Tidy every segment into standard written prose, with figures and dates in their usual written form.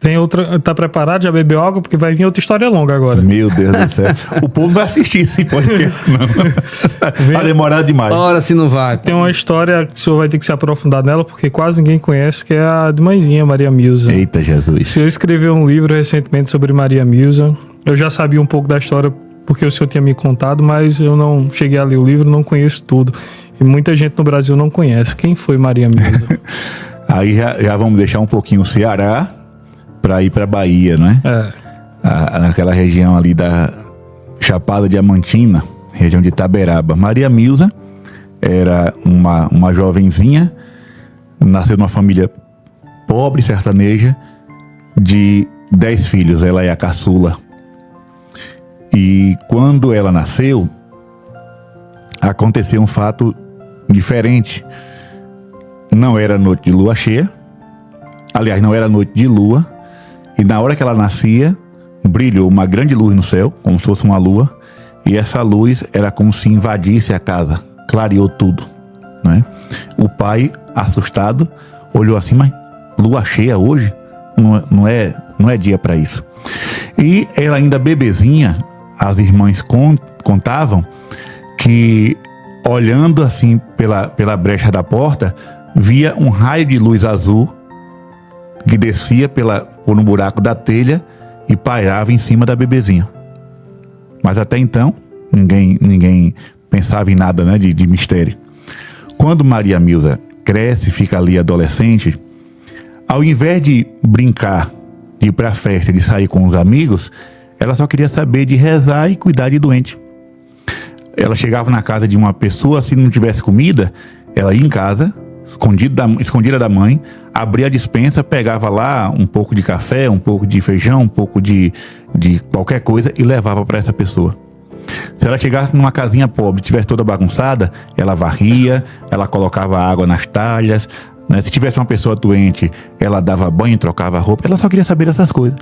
Tem outra. Tá preparado? Já bebeu água? Porque vai vir outra história longa agora. Meu Deus do céu. O povo vai assistir esse podcast, não. Vai demorar demais. Ora, se não vai. Tem uma história que o senhor vai ter que se aprofundar nela, porque quase ninguém conhece, que é a de mãezinha, Maria Milza. Eita, Jesus. O senhor escreveu um livro recentemente sobre Maria Milza. Eu já sabia um pouco da história porque o senhor tinha me contado, mas eu não cheguei a ler o livro, não conheço tudo. E muita gente no Brasil não conhece. Quem foi Maria Milza? Aí já vamos deixar um pouquinho o Ceará para ir para Bahia, né? Naquela região ali da Chapada Diamantina, região de Itaberaba. Maria Milza era uma jovenzinha, nasceu numa família pobre, sertaneja, de 10 filhos. Ela é a caçula. E quando ela nasceu, aconteceu um fato diferente. Não era noite de lua cheia. Aliás, não era noite de lua. E na hora que ela nascia, brilhou uma grande luz no céu, como se fosse uma lua. E essa luz era como se invadisse a casa. Clareou tudo, né? O pai, assustado, olhou assim, mas lua cheia hoje? Não é dia para isso. E ela ainda bebezinha, as irmãs contavam que, olhando assim pela brecha da porta, via um raio de luz azul que descia por um buraco da telha e pairava em cima da bebezinha. Mas até então, ninguém pensava em nada, né, de mistério. Quando Maria Milza cresce, fica ali adolescente, ao invés de brincar, de ir pra festa, de sair com os amigos, ela só queria saber de rezar e cuidar de doente. Ela chegava na casa de uma pessoa, se não tivesse comida, ela ia em casa, escondida da mãe, abria a despensa, pegava lá um pouco de café, um pouco de feijão, um pouco de qualquer coisa e levava para essa pessoa. Se ela chegasse numa casinha pobre, tivesse toda bagunçada, ela varria, ela colocava água nas talhas, né? Se tivesse uma pessoa doente, ela dava banho, trocava roupa. Ela só queria saber dessas coisas.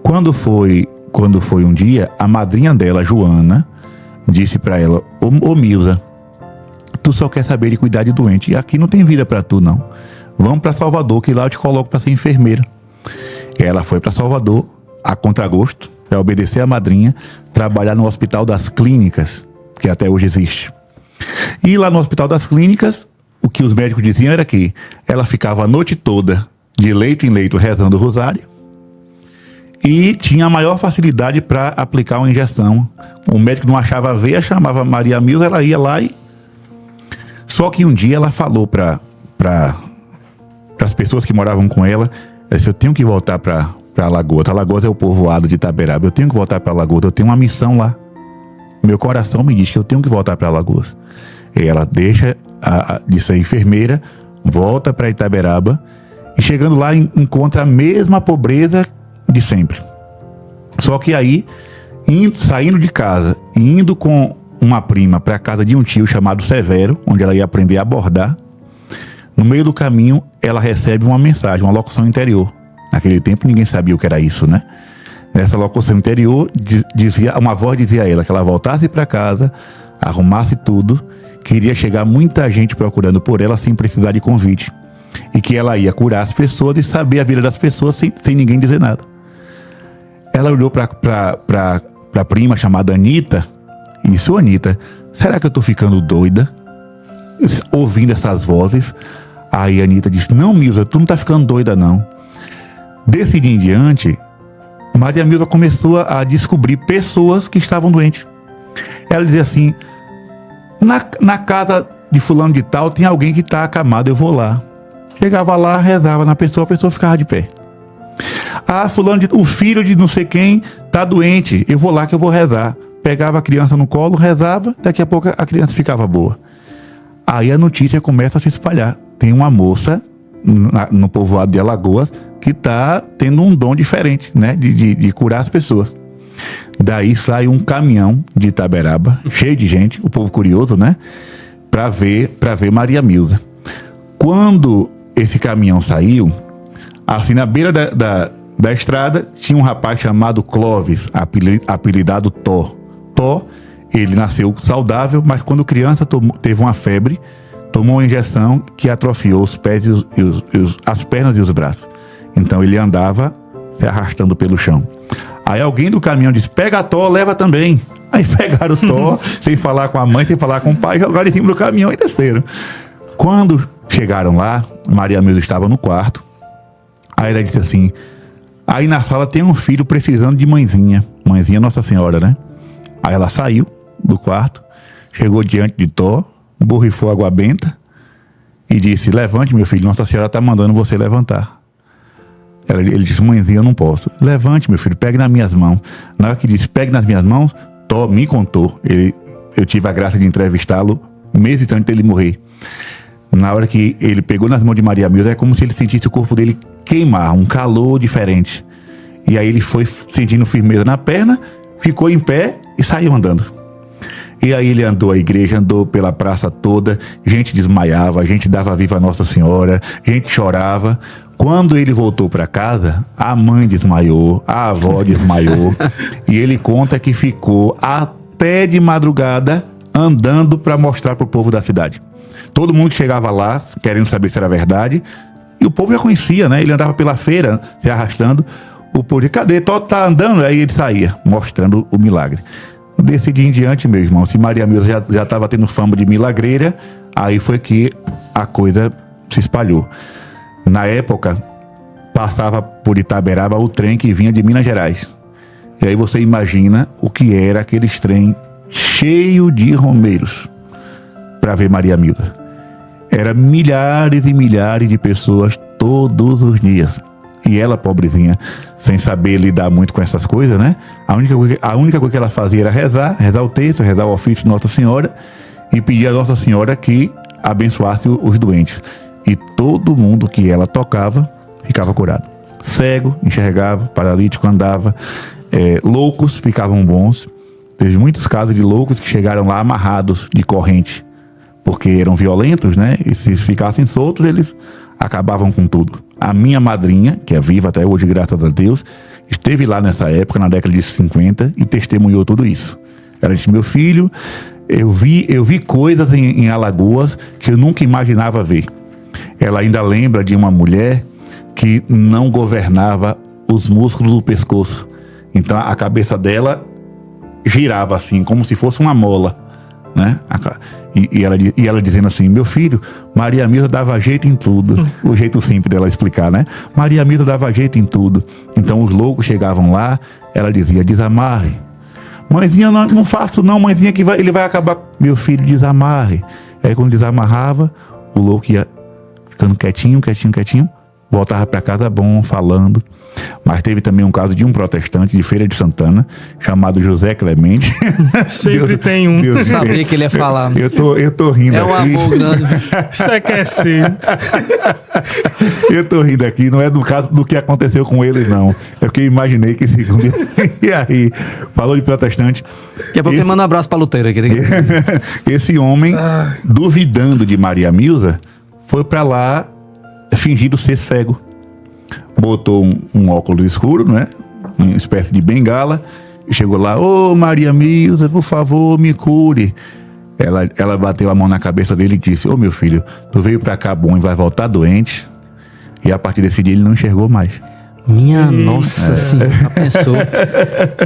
Quando foi um dia, a madrinha dela, Joana, disse para ela: Ô Milza, tu só quer saber de cuidar de doente, e aqui não tem vida para tu não. Vamos para Salvador, que lá eu te coloco para ser enfermeira. Ela foi para Salvador, a contragosto, para obedecer a madrinha, trabalhar no Hospital das Clínicas, que até hoje existe. E lá no Hospital das Clínicas, o que os médicos diziam era que ela ficava a noite toda, de leito em leito, rezando o rosário, e tinha a maior facilidade para aplicar uma injeção. O médico não achava a veia, chamava Maria Milza, ela ia lá e... Só que um dia ela falou para as pessoas que moravam com ela, ela disse: eu tenho que voltar para Alagoas. Alagoas é o povoado de Itaberaba. Eu tenho que voltar para Alagoas, eu tenho uma missão lá. Meu coração me diz que eu tenho que voltar para Alagoas. E ela deixa de ser enfermeira, volta para Itaberaba, e chegando lá encontra a mesma pobreza de sempre. Só que aí, saindo de casa e indo com uma prima para a casa de um tio chamado Severo, onde ela ia aprender a bordar, no meio do caminho ela recebe uma mensagem, uma locução interior. Naquele tempo ninguém sabia o que era isso, né? Nessa locução interior, uma voz dizia a ela que ela voltasse para casa, arrumasse tudo, que iria chegar muita gente procurando por ela sem precisar de convite, e que ela ia curar as pessoas e saber a vida das pessoas sem ninguém dizer nada. Ela olhou para a prima chamada Anitta e disse: ô Anitta, será que eu tô ficando doida ouvindo essas vozes? Aí a Anitta disse: não, Milza, tu não tá ficando doida não. Desse dia em diante, Maria Milza começou a descobrir pessoas que estavam doentes. Ela dizia assim: na casa de fulano de tal tem alguém que está acamado, eu vou lá. Chegava lá, rezava na pessoa, a pessoa ficava de pé. Ah, o filho de não sei quem está doente, eu vou lá que eu vou rezar. Pegava a criança no colo, rezava, daqui a pouco a criança ficava boa. Aí a notícia começa a se espalhar. Tem uma moça no povoado de Alagoas que está tendo um dom diferente, né, de curar as pessoas. Daí sai um caminhão de Itaberaba, cheio de gente, o povo curioso, né, para ver Maria Milza. Quando esse caminhão saiu, assim na beira da estrada tinha um rapaz chamado Clóvis, apelidado Tó. Tó, ele nasceu saudável, mas quando criança teve uma febre, tomou uma injeção que atrofiou os pés as pernas e os braços. Então ele andava se arrastando pelo chão. Aí alguém do caminhão disse, pega a Tó, leva também. Aí pegaram o Tó, sem falar com a mãe, sem falar com o pai, jogaram em cima do caminhão e desceram. Quando chegaram lá, Maria Milza estava no quarto. Aí ela disse assim, aí na sala tem um filho precisando de mãezinha. Mãezinha Nossa Senhora, né? Aí ela saiu do quarto, chegou diante de Tó, borrifou água benta e disse, levante meu filho, Nossa Senhora está mandando você levantar. Ele disse, mãezinha, eu não posso. Levante meu filho, pegue nas minhas mãos. Na hora que disse, pegue nas minhas mãos, Tó me contou. Eu tive a graça de entrevistá-lo meses antes dele morrer. Na hora que ele pegou nas mãos de Maria Milza, é como se ele sentisse o corpo dele queimar, um calor diferente. E aí ele foi sentindo firmeza na perna, ficou em pé e saiu andando. E aí ele andou a igreja, andou pela praça toda, gente desmaiava, gente dava viva a Nossa Senhora, gente chorava. Quando ele voltou para casa, a mãe desmaiou, a avó desmaiou, e ele conta que ficou até de madrugada andando para mostrar para o povo da cidade. Todo mundo chegava lá querendo saber se era verdade, e o povo já conhecia, né? Ele andava pela feira se arrastando. O povo dizia, cadê? Tó tá andando? Aí ele saía, mostrando o milagre. Desse dia em diante, meu irmão, se Maria Milza já estava tendo fama de milagreira, aí foi que a coisa se espalhou. Na época, passava por Itaberaba o trem que vinha de Minas Gerais. E aí você imagina o que era aqueles trem cheio de romeiros para ver Maria Milza. Era milhares e milhares de pessoas todos os dias. E ela, pobrezinha, sem saber lidar muito com essas coisas, né? A única coisa que ela fazia era rezar o texto, rezar o ofício de Nossa Senhora e pedir a Nossa Senhora que abençoasse os doentes. E todo mundo que ela tocava ficava curado. Cego enxergava, paralítico andava, loucos ficavam bons. Teve muitos casos de loucos que chegaram lá amarrados de corrente, porque eram violentos, né? E se ficassem soltos, eles acabavam com tudo. A minha madrinha, que é viva até hoje, graças a Deus, esteve lá nessa época, na década de 50, e testemunhou tudo isso. Ela disse, meu filho, eu vi coisas em Alagoas que eu nunca imaginava ver. Ela ainda lembra de uma mulher que não governava os músculos do pescoço. Então a cabeça dela girava assim, como se fosse uma mola, né? E ela dizendo assim, meu filho, Maria Milza dava jeito em tudo. O jeito simples dela explicar, né? Maria Milza dava jeito em tudo. Então os loucos chegavam lá, ela dizia, desamarre. Mãezinha, não faço não, mãezinha, que ele vai acabar. Meu filho, desamarre. Aí quando desamarrava, o louco ia ficando quietinho, voltava para casa bom, falando. Mas teve também um caso de um protestante de Feira de Santana, chamado José Clemente. Sempre tem um. Eu sabia que ele ia falar. Eu tô rindo aqui. É um amor grande. Isso é que é ser. Eu tô rindo aqui, não é do caso do que aconteceu com ele, não. É porque eu imaginei que segundo. E aí, falou de protestante. Daqui a pouco eu mando um abraço pra Luteira aqui. Esse homem, duvidando de Maria Milza, foi pra lá fingindo ser cego. Botou um óculos escuro, né? Uma espécie de bengala. Chegou lá, ô Maria Milza, por favor, me cure. Ela bateu a mão na cabeça dele e disse, ô meu filho, tu veio pra cá bom e vai voltar doente. E a partir desse dia ele não enxergou mais. Minha nossa senhora, pensou.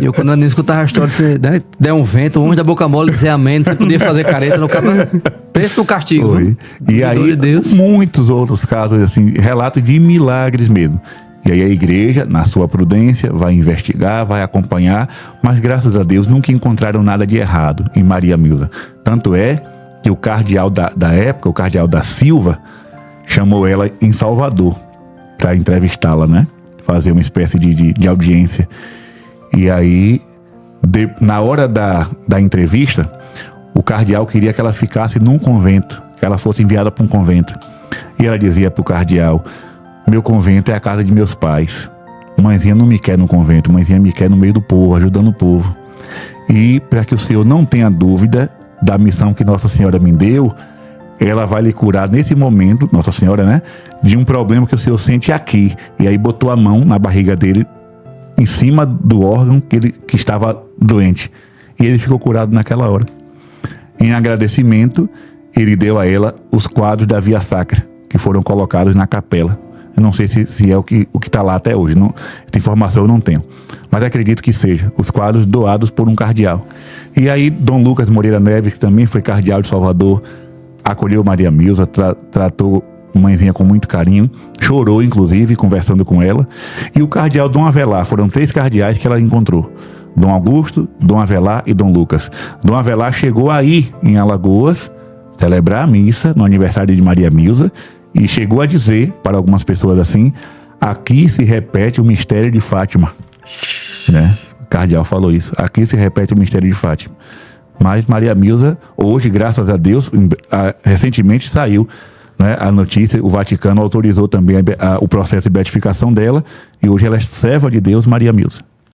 Eu quando eu escutava a história, você der um vento, o anjo da boca mole dizer amém, você podia fazer careta no cabelo. Pensa no castigo. Foi. E aí, Deus. muitos outros casos, assim, relatos de milagres mesmo. E aí a igreja, na sua prudência, vai investigar, vai acompanhar, mas graças a Deus nunca encontraram nada de errado em Maria Milza. Tanto é que o cardeal da época, o cardeal da Silva, chamou ela em Salvador para entrevistá-la, né? Fazer uma espécie de audiência. E aí, na hora da entrevista, o cardeal queria que ela ficasse num convento, que ela fosse enviada para um convento. E ela dizia para o cardeal, meu convento é a casa de meus pais. Mãezinha não me quer no convento, mãezinha me quer no meio do povo, ajudando o povo. E para que o senhor não tenha dúvida da missão que Nossa Senhora me deu, ela vai lhe curar nesse momento, Nossa Senhora, né? De um problema que o senhor sente aqui. E aí botou a mão na barriga dele, em cima do órgão que estava doente. E ele ficou curado naquela hora. Em agradecimento, ele deu a ela os quadros da Via Sacra, que foram colocados na capela. Eu não sei se é o que está lá até hoje. Não, essa informação eu não tenho. Mas acredito que seja. Os quadros doados por um cardeal. E aí, Dom Lucas Moreira Neves, que também foi cardeal de Salvador, acolheu Maria Milza, tratou mãezinha com muito carinho, chorou inclusive conversando com ela. E o cardeal Dom Avelar, foram 3 cardeais que ela encontrou: Dom Augusto, Dom Avelar e Dom Lucas. Dom Avelar chegou aí em Alagoas celebrar a missa no aniversário de Maria Milza e chegou a dizer para algumas pessoas assim: aqui se repete o mistério de Fátima, né? O cardeal falou isso: aqui se repete o mistério de Fátima. Mas Maria Milza, hoje, graças a Deus, recentemente saiu, né, a notícia, o Vaticano autorizou também o processo de beatificação dela, e hoje ela é serva de Deus, Maria Milza.